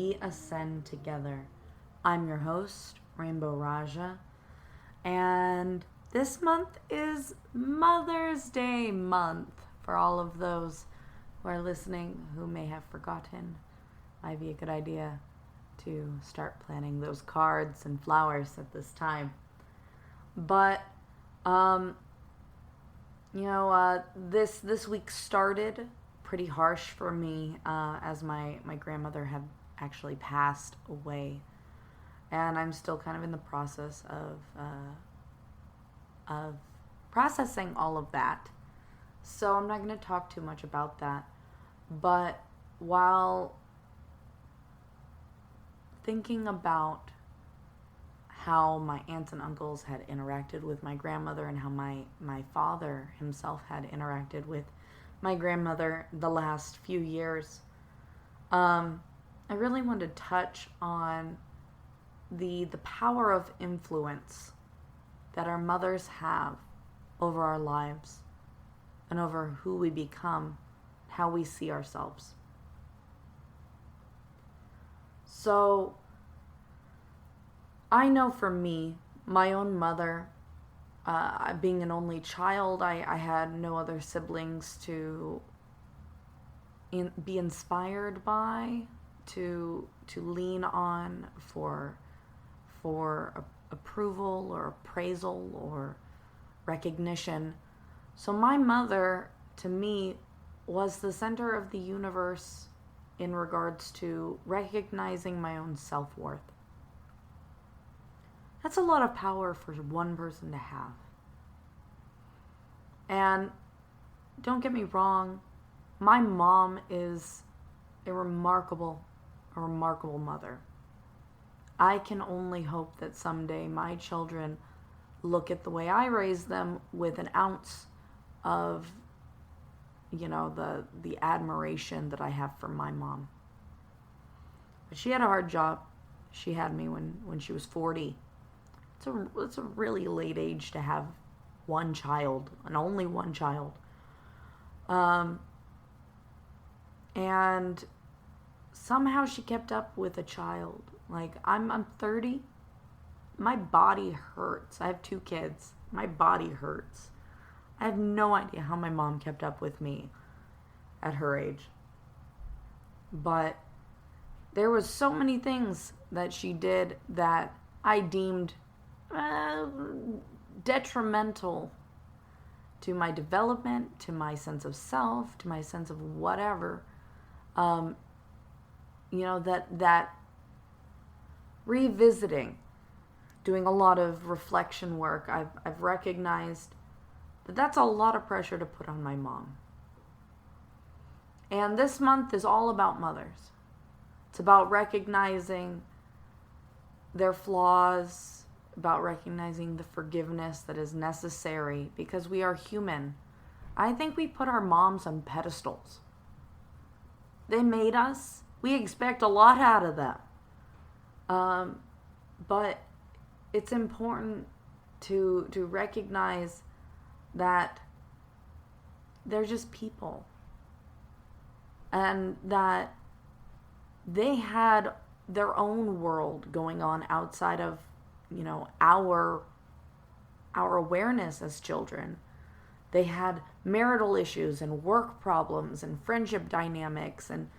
we ascend together. I'm your host, Rainbow Raaja, and this month is Mother's Day month. For all of those who are listening who may have forgotten, might be a good idea to start planning those cards and flowers at this time. But this week started pretty harsh for me as my grandmother had actually passed away, and I'm still kind of in the process of processing all of that. So I'm not going to talk too much about that. But while thinking about how my aunts and uncles had interacted with my grandmother and how my father himself had interacted with my grandmother the last few years, I really wanted to touch on the power of influence that our mothers have over our lives and over who we become, how we see ourselves. So I know for me, my own mother, being an only child, I had no other siblings to be inspired by, to lean on for approval or appraisal or recognition. So my mother, to me, was the center of the universe in regards to recognizing my own self-worth. That's a lot of power for one person to have. And don't get me wrong, my mom is a remarkable mother. I can only hope that someday my children look at the way I raised them with an ounce of, the admiration that I have for my mom. But she had a hard job. She had me when she was 40. It's a really late age to have one child, and only one child. And somehow she kept up with a child. Like, I'm 30. My body hurts. I have 2 kids. My body hurts. I have no idea how my mom kept up with me at her age. But there was so many things that she did that I deemed detrimental to my development, to my sense of self, to my sense of whatever. That revisiting, doing a lot of reflection work, I've recognized that that's a lot of pressure to put on my mom. And this month is all about mothers. It's about recognizing their flaws, about recognizing the forgiveness that is necessary because we are human. I think we put our moms on pedestals. They made us. We expect a lot out of them. But it's important to recognize that they're just people. And that they had their own world going on outside of, our awareness as children. They had marital issues and work problems and friendship dynamics and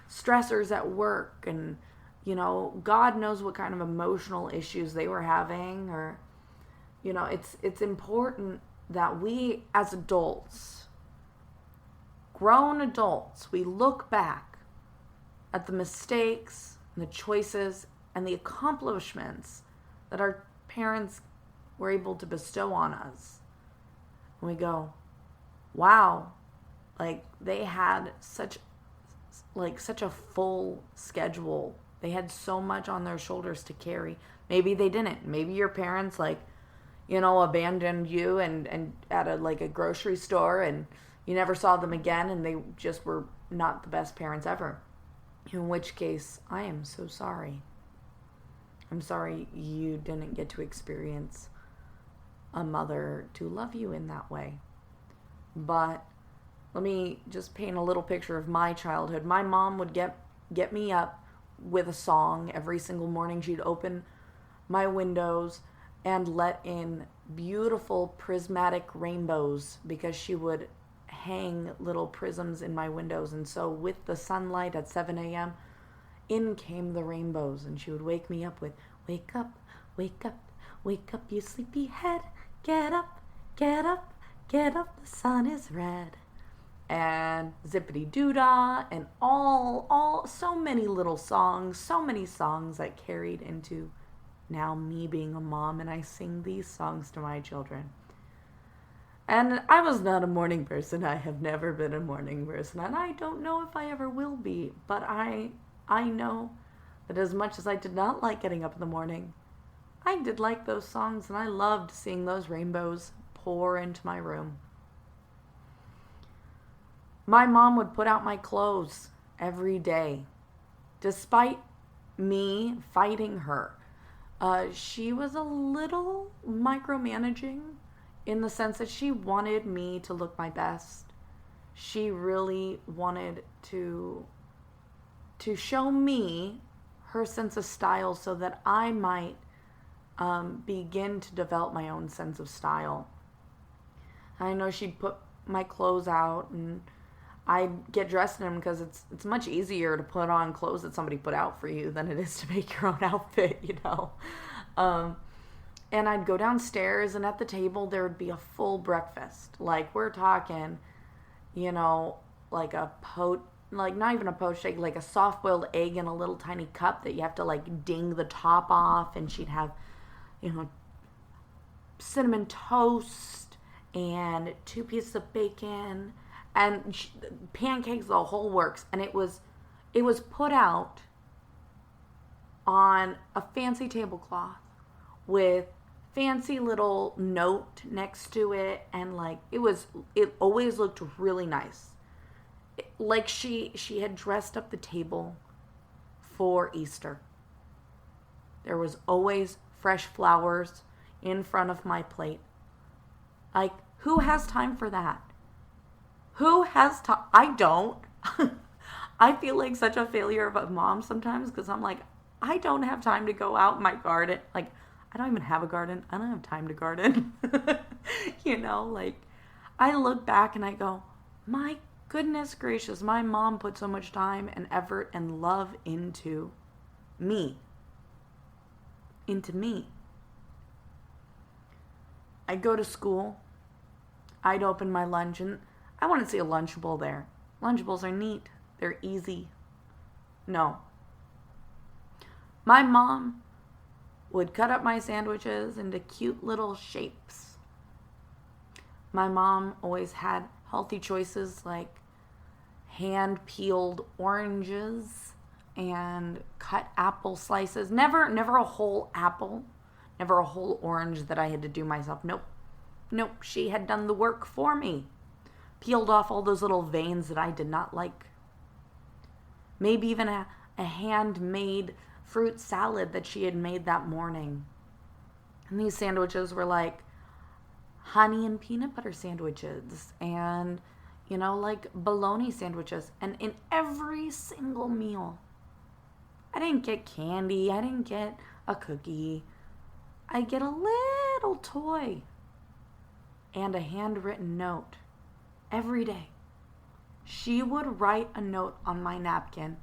stressors at work and, God knows what kind of emotional issues they were having. Or, it's important that we as adults, grown adults, we look back at the mistakes and the choices and the accomplishments that our parents were able to bestow on us. And we go, wow, they had such a full schedule. They had so much on their shoulders to carry. Maybe they didn't. Maybe your parents abandoned you and at a grocery store and you never saw them again and they just were not the best parents ever. In which case, I am so sorry. I'm sorry you didn't get to experience a mother to love you in that way. But let me just paint a little picture of my childhood. My mom would get me up with a song. Every single morning she'd open my windows and let in beautiful prismatic rainbows, because she would hang little prisms in my windows. And so with the sunlight at 7 a.m., in came the rainbows, and she would wake me up with, "Wake up, wake up, wake up, you sleepy head. Get up, get up, get up, the sun is red." And Zippity Doodah, and all, so many little songs, so many songs that carried into now me being a mom, and I sing these songs to my children. And I was not a morning person. I have never been a morning person, and I don't know if I ever will be, but I know that as much as I did not like getting up in the morning, I did like those songs, and I loved seeing those rainbows pour into my room. My mom would put out my clothes every day, despite me fighting her. She was a little micromanaging in the sense that she wanted me to look my best. She really wanted to show me her sense of style so that I might begin to develop my own sense of style. I know she'd put my clothes out, and I'd get dressed in them, because it's much easier to put on clothes that somebody put out for you than it is to make your own outfit, you know. And I'd go downstairs, and at the table there would be a full breakfast. Like, we're talking, you know, like not even a poached egg, like a soft-boiled egg in a little tiny cup that you have to like ding the top off, and she'd have, you know, cinnamon toast and 2 pieces of bacon and pancakes, the whole works. And it was put out on a fancy tablecloth with fancy little note next to it, and like it always looked really nice. Like she had dressed up the table for Easter. There was always fresh flowers in front of my plate. Like, who has time for that? Who has time? I don't. I feel like such a failure of a mom sometimes, because I'm like, I don't have time to go out in my garden. Like, I don't even have a garden. I don't have time to garden. You know, like, I look back and I go, my goodness gracious, my mom put so much time and effort and love into me. I'd go to school. I'd open my lunch, and I wouldn't see a Lunchable there. Lunchables are neat. They're easy. No. My mom would cut up my sandwiches into cute little shapes. My mom always had healthy choices like hand-peeled oranges and cut apple slices. Never a whole apple. Never a whole orange that I had to do myself. Nope. She had done the work for me. Peeled off all those little veins that I did not like. Maybe even a handmade fruit salad that she had made that morning. And these sandwiches were like honey and peanut butter sandwiches, and, you know, like bologna sandwiches. And in every single meal, I didn't get candy. I didn't get a cookie. I get a little toy and a handwritten note every day. She would write a note on my napkin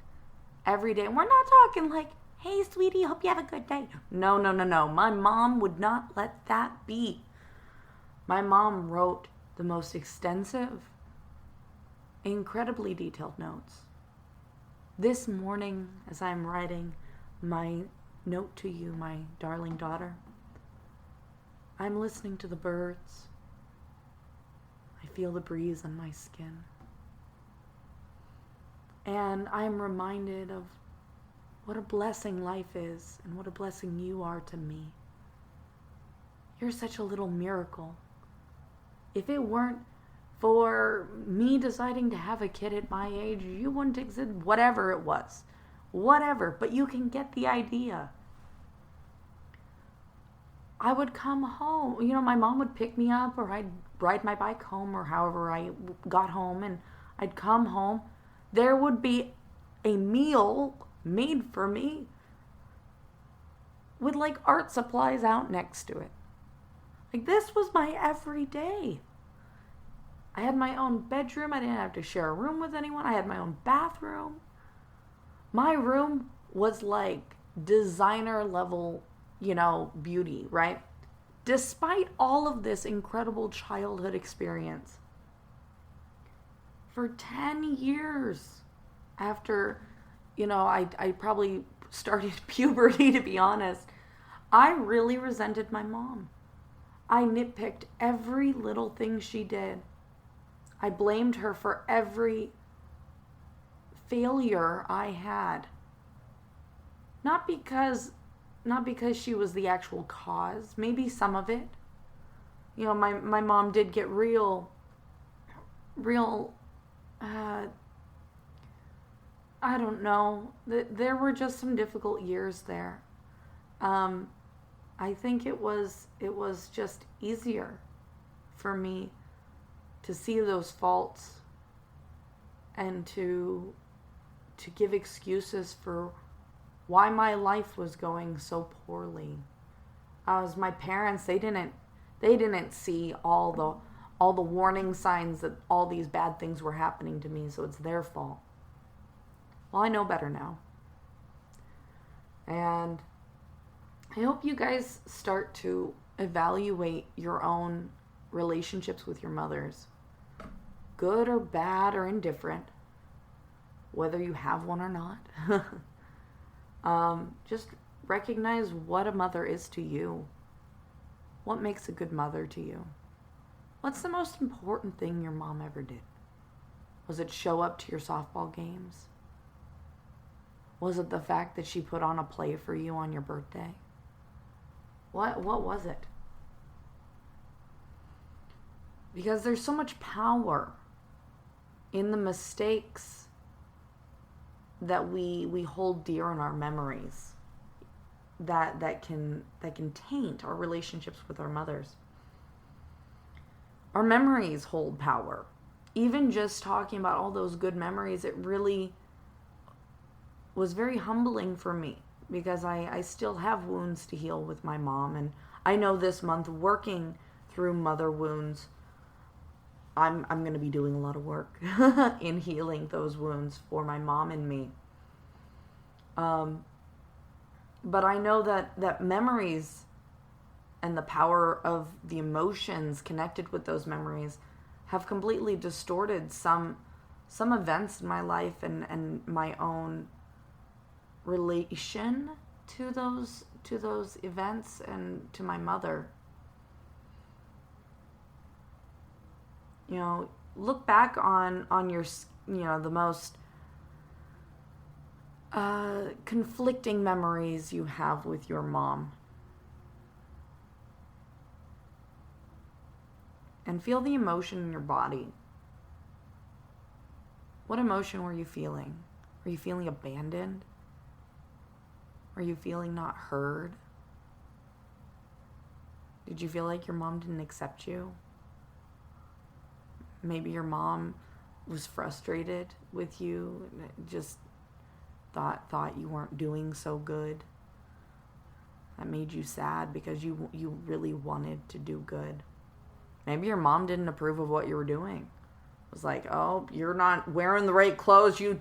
every day. And we're not talking like, "Hey, sweetie, hope you have a good day." No. My mom would not let that be. My mom wrote the most extensive, incredibly detailed notes. This morning, as I'm writing my note to you, my darling daughter, I'm listening to the birds. I feel the breeze on my skin. And I'm reminded of what a blessing life is, and what a blessing you are to me. You're such a little miracle. If it weren't for me deciding to have a kid at my age, you wouldn't exist, whatever it was. Whatever, but you can get the idea. I would come home, you know, my mom would pick me up, or I'd ride my bike home, or however I got home, and I'd come home. There would be a meal made for me with like art supplies out next to it. Like, this was my everyday. I had my own bedroom. I didn't have to share a room with anyone. I had my own bathroom. My room was like designer level, beauty, right? Despite all of this incredible childhood experience, for 10 years after, I probably started puberty, to be honest, I really resented my mom. I nitpicked every little thing she did. I blamed her for every failure I had. Not because she was the actual cause, maybe some of it. My mom did get real, I don't know. There were just some difficult years there. I think it was just easier for me to see those faults and to give excuses for why my life was going so poorly. As my parents, they didn't see all the warning signs that all these bad things were happening to me, so it's their fault. Well, I know better now. And I hope you guys start to evaluate your own relationships with your mothers, good or bad or indifferent, whether you have one or not. Just recognize what a mother is to you. What makes a good mother to you? What's the most important thing your mom ever did? Was it show up to your softball games? Was it the fact that she put on a play for you on your birthday? What was it? Because there's so much power in the mistakes that we hold dear in our memories that can taint our relationships with our mothers. Our memories hold power. Even just talking about all those good memories, it really was very humbling for me because I still have wounds to heal with my mom. And I know this month, working through mother wounds, I'm going to be doing a lot of work in healing those wounds for my mom and me. But I know that memories and the power of the emotions connected with those memories have completely distorted some events in my life and my own relation to those events and to my mother. Look back on your, the most conflicting memories you have with your mom. And feel the emotion in your body. What emotion were you feeling? Were you feeling abandoned? Were you feeling not heard? Did you feel like your mom didn't accept you? Maybe your mom was frustrated with you, just thought you weren't doing so good. That made you sad because you really wanted to do good. Maybe your mom didn't approve of what you were doing. It was like, oh, you're not wearing the right clothes. You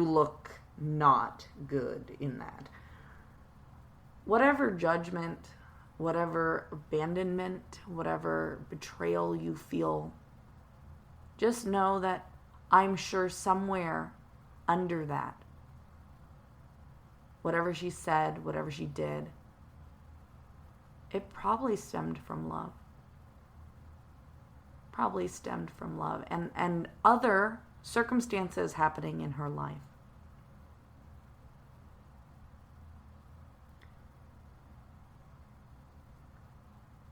look not good in that. Whatever judgment, whatever abandonment, whatever betrayal you feel, just know that I'm sure somewhere under that, whatever she said, whatever she did, it probably stemmed from love. Probably stemmed from love and other circumstances happening in her life.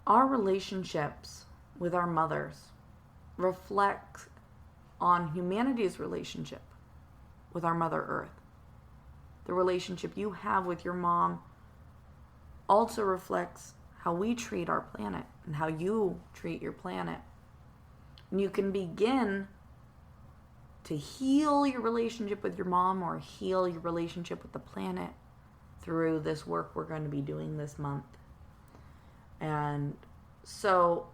Our relationships with our mothers reflect on humanity's relationship with our Mother Earth. The relationship you have with your mom also reflects how we treat our planet and how you treat your planet. And you can begin to heal your relationship with your mom or heal your relationship with the planet through this work we're going to be doing this month. And so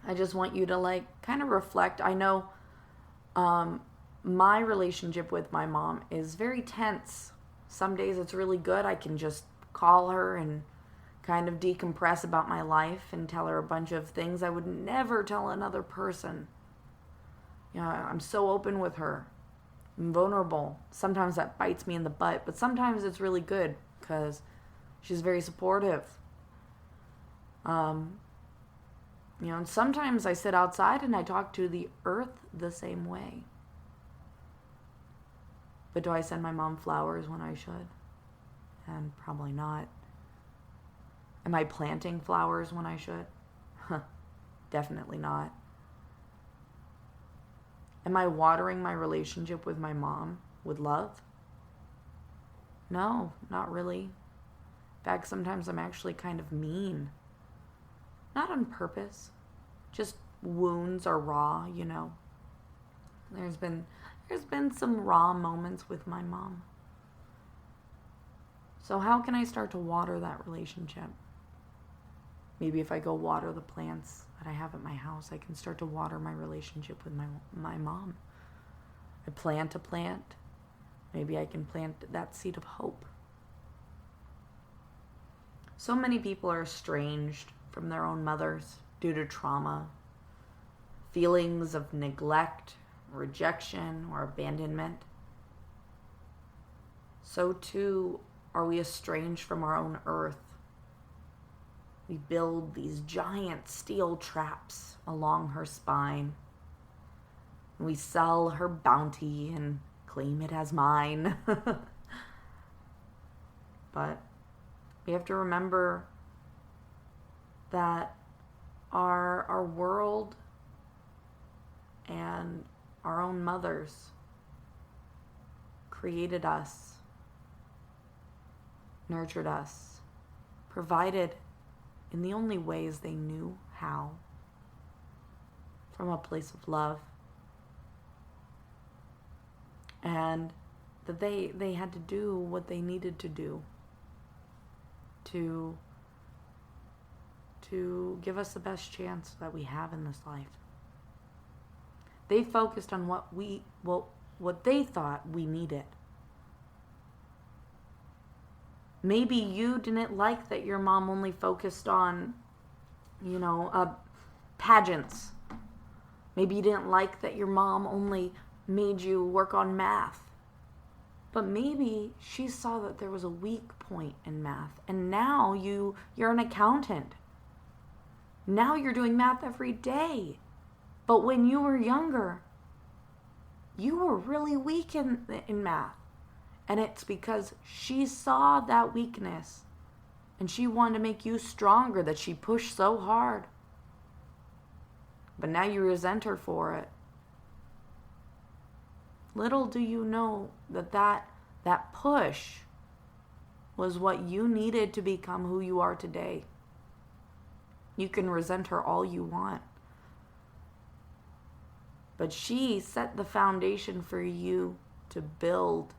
I just want you to kind of reflect. I know my relationship with my mom is very tense. Some days it's really good. I can just call her and kind of decompress about my life and tell her a bunch of things I would never tell another person. I'm so open with her. I'm vulnerable. Sometimes that bites me in the butt, but sometimes it's really good because she's very supportive. And sometimes I sit outside and I talk to the earth the same way. But do I send my mom flowers when I should? And probably not. Am I planting flowers when I should? Definitely not. Am I watering my relationship with my mom with love? No, not really. In fact, sometimes I'm actually kind of mean. Not on purpose. Just wounds are raw, There's been some raw moments with my mom. So how can I start to water that relationship? Maybe if I go water the plants that I have at my house, I can start to water my relationship with my mom. I plant a plant. Maybe I can plant that seed of hope. So many people are estranged from their own mothers due to trauma, feelings of neglect, rejection, or abandonment. So too are we estranged from our own earth. We build these giant steel traps along her spine. We sell her bounty and claim it as mine. But we have to remember that our world and our own mothers created us, nurtured us, provided in the only ways they knew how, from a place of love. And that they had to do what they needed to do to give us the best chance that we have in this life. They focused on what they thought we needed. Maybe you didn't like that your mom only focused on, pageants. Maybe you didn't like that your mom only made you work on math. But maybe she saw that there was a weak point in math, and now you're an accountant. Now you're doing math every day. But when you were younger, you were really weak in math. And it's because she saw that weakness and she wanted to make you stronger, that she pushed so hard. But now you resent her for it. Little do you know that push was what you needed to become who you are today. You can resent her all you want. But she set the foundation for you to build.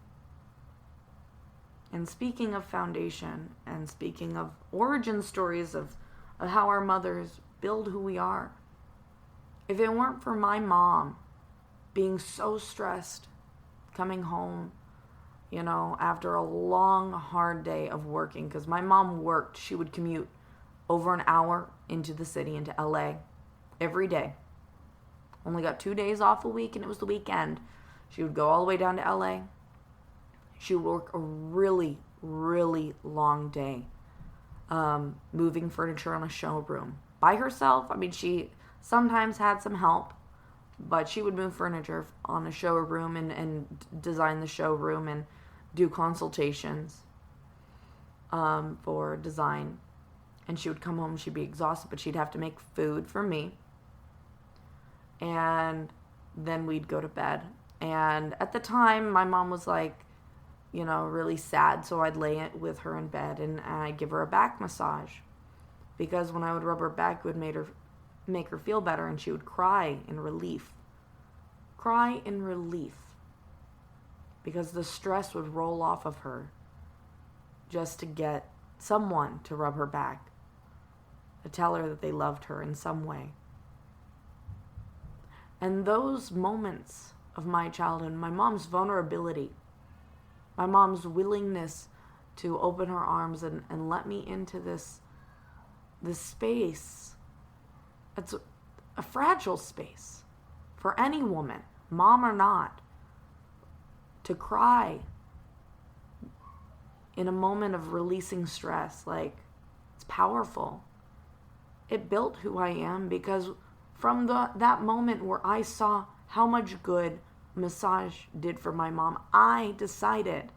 And speaking of foundation, and speaking of origin stories of how our mothers build who we are, if it weren't for my mom being so stressed, coming home, after a long, hard day of working, because my mom worked, she would commute over an hour into the city, into LA, every day. Only got 2 days off a week, and it was the weekend. She would go all the way down to LA. She would work a really, really long day, moving furniture on a showroom by herself. I mean, she sometimes had some help, but she would move furniture on a showroom and design the showroom and do consultations for design. And she would come home, she'd be exhausted, but she'd have to make food for me. And then we'd go to bed. And at the time, my mom was really sad, so I'd lay with her in bed and I'd give her a back massage. Because when I would rub her back, it would make her feel better, and she would cry in relief. cry in relief because the stress would roll off of her just to get someone to rub her back, to tell her that they loved her in some way. And those moments of my childhood, my mom's vulnerability, my mom's willingness to open her arms and let me into this space. It's a fragile space for any woman, mom or not, to cry in a moment of releasing stress. Like, it's powerful. It built who I am because from that moment where I saw how much good massage did for my mom, I decided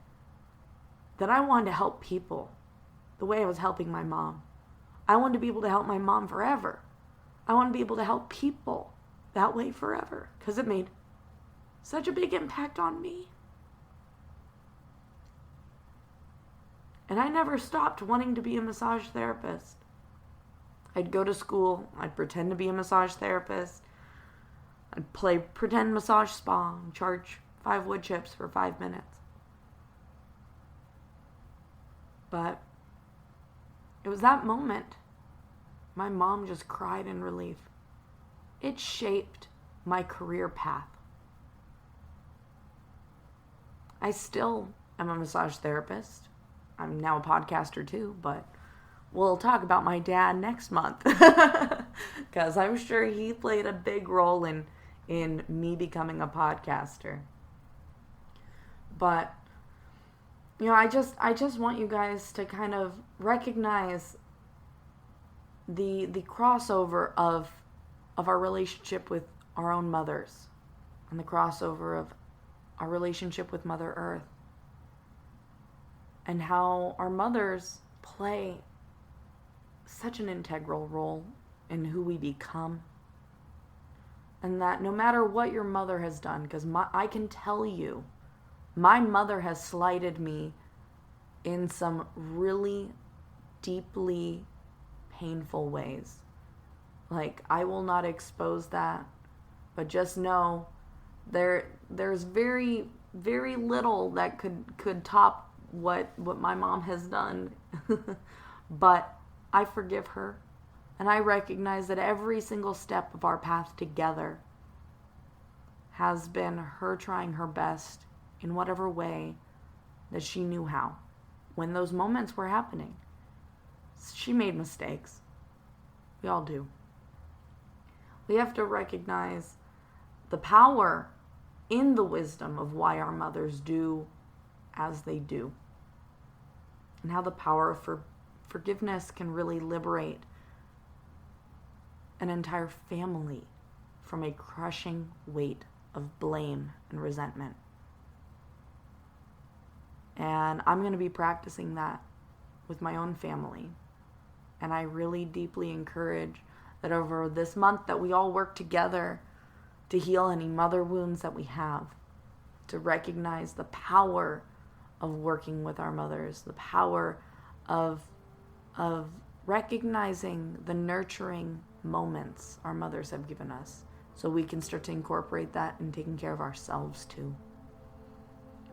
that I wanted to help people the way I was helping my mom. I wanted to be able to help my mom forever. I wanted to be able to help people that way forever because it made such a big impact on me. And I never stopped wanting to be a massage therapist. I'd go to school, I'd pretend to be a massage therapist, I'd play pretend massage spa and charge 5 wood chips for 5 minutes. But it was that moment my mom just cried in relief. It shaped my career path. I still am a massage therapist. I'm now a podcaster too, but we'll talk about my dad next month because I'm sure he played a big role in me becoming a podcaster. But you know, I just want you guys to kind of recognize the crossover of our relationship with our own mothers and the crossover of our relationship with Mother Earth and how our mothers play such an integral role in who we become. And that no matter what your mother has done, because I can tell you, my mother has slighted me in some really deeply painful ways. Like, I will not expose that, but just know there's very, very little that could top what my mom has done. But I forgive her, and I recognize that every single step of our path together has been her trying her best in whatever way that she knew how. When those moments were happening, she made mistakes. We all do. We have to recognize the power in the wisdom of why our mothers do as they do, and how the power of forgiveness can really liberate an entire family from a crushing weight of blame and resentment. And I'm going to be practicing that with my own family. And I really deeply encourage that over this month that we all work together to heal any mother wounds that we have, to recognize the power of working with our mothers, the power of recognizing the nurturing moments our mothers have given us, so we can start to incorporate that in taking care of ourselves too.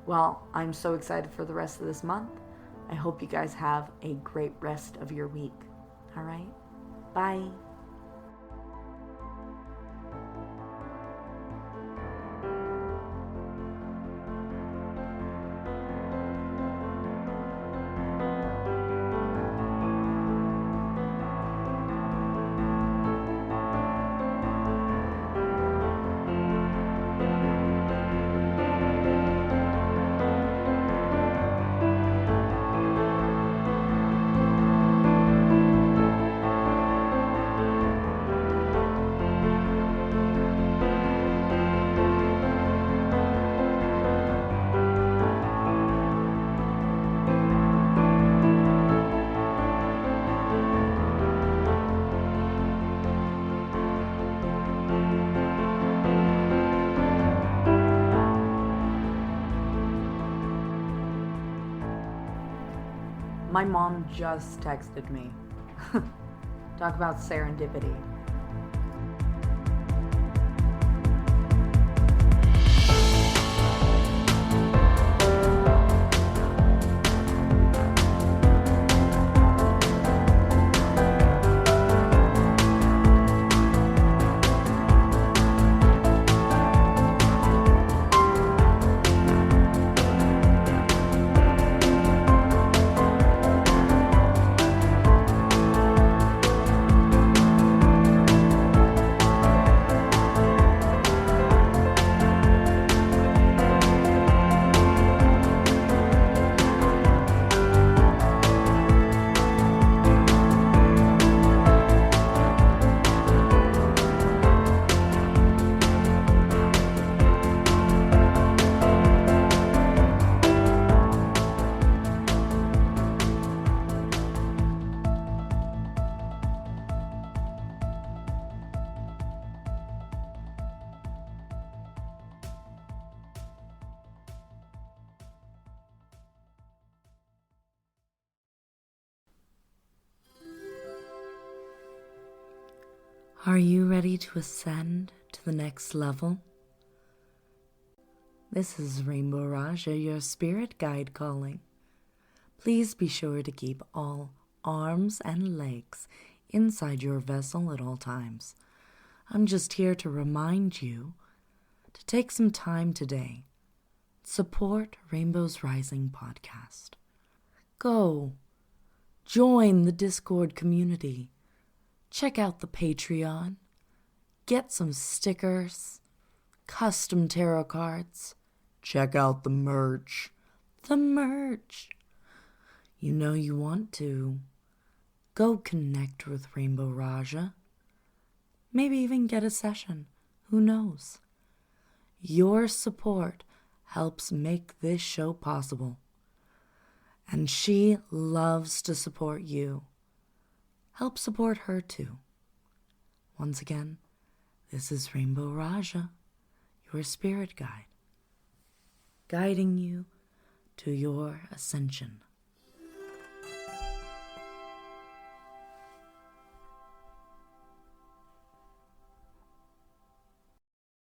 Well, I'm so excited for the rest of this month. I hope you guys have a great rest of your week. All right? Bye. My mom just texted me. Talk about serendipity. Are you ready to ascend to the next level? This is Rainbow Raaja, your spirit guide calling. Please be sure to keep all arms and legs inside your vessel at all times. I'm just here to remind you to take some time today. Support Rainbow's Rising podcast. Go. Join the Discord community. Check out the Patreon. Get some stickers, custom tarot cards. Check out the merch. The merch. You know you want to. Go connect with Rainbow Raaja. Maybe even get a session. Who knows? Your support helps make this show possible. And she loves to support you. Help support her too. Once again, this is Rainbow Raaja, your spirit guide, guiding you to your ascension.